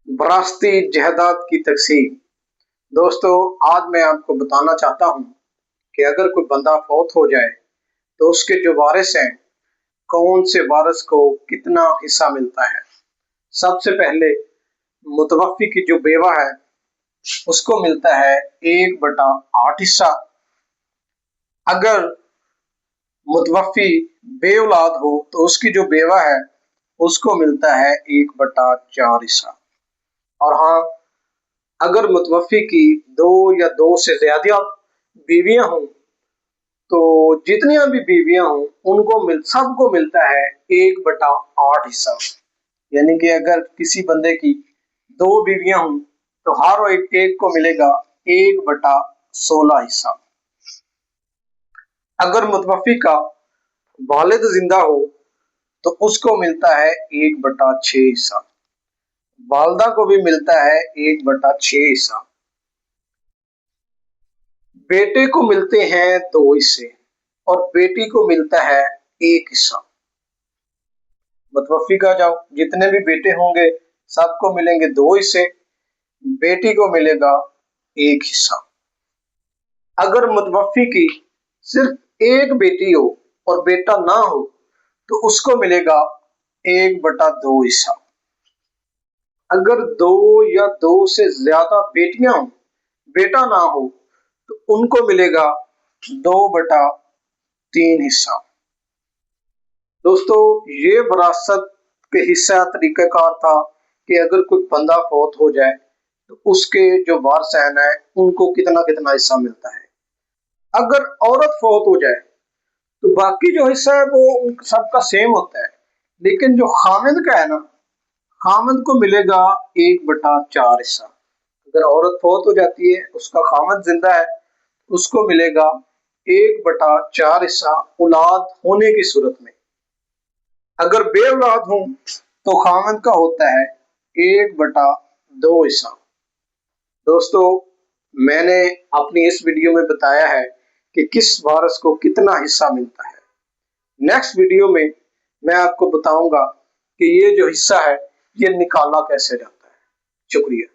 विरासती जायदाद की तकसीम। दोस्तों, आज मैं आपको बताना चाहता हूँ कि अगर कोई बंदा फौत हो जाए तो उसके जो वारिस हैं, कौन से वारिस को कितना हिस्सा मिलता है। सबसे पहले मुतवफ़्फ़ी की जो बेवा है उसको मिलता है 1/8 हिस्सा। अगर मुतवफ़्फ़ी बे औलाद हो तो उसकी जो बेवा है उसको मिलता है 1/4 हिस्सा। और हाँ, अगर मुतवफ़्फ़ी की 2 या 2 से ज़्यादा बीवियां हों तो जितनियां भी बीवियां हों उनको सबको मिलता है 1/8 हिस्सा। यानी कि अगर किसी बंदे की 2 बीवियां हों तो हर एक को मिलेगा 1/16 हिस्सा। अगर मुतवफ़्फ़ी का वालिद जिंदा हो तो उसको मिलता है 1/6 हिस्सा। वालदा को भी मिलता है 1/6 हिस्सा। बेटे को मिलते हैं 2 हिस्से और बेटी को मिलता है 1 हिस्सा। मुतवफ़्फ़ी का जाओ जितने भी बेटे होंगे सबको मिलेंगे 2 हिस्से, बेटी को मिलेगा 1 हिस्सा। अगर मुतवफ़्फ़ी की सिर्फ एक बेटी हो और बेटा ना हो तो उसको मिलेगा 1/2 हिस्सा। अगर 2 या 2 से ज्यादा बेटियां हो, बेटा ना हो तो उनको मिलेगा 2/3 हिस्सा। दोस्तों, ये विरासत के हिस्सा तरीक़ाकार था कि अगर कोई बंदा फौत हो जाए तो उसके जो वारसाइन है उनको कितना कितना हिस्सा मिलता है। अगर औरत फौत हो जाए तो बाकी जो हिस्सा है वो सबका सेम होता है, लेकिन जो खामिद का है ना, खामिद को मिलेगा 1/4 हिस्सा। अगर औरत फौत हो जाती है, उसका खामिद जिंदा है, उसको मिलेगा 1/4 हिस्सा औलाद होने की सूरत में। अगर बे औलाद हो तो खामिद का होता है 1/2 हिस्सा। दोस्तों, मैंने अपनी इस वीडियो में बताया है कि किस वारिस को कितना हिस्सा मिलता है। नेक्स्ट वीडियो में मैं आपको बताऊंगा कि ये जो हिस्सा है ये निकाला कैसे जाता है। शुक्रिया।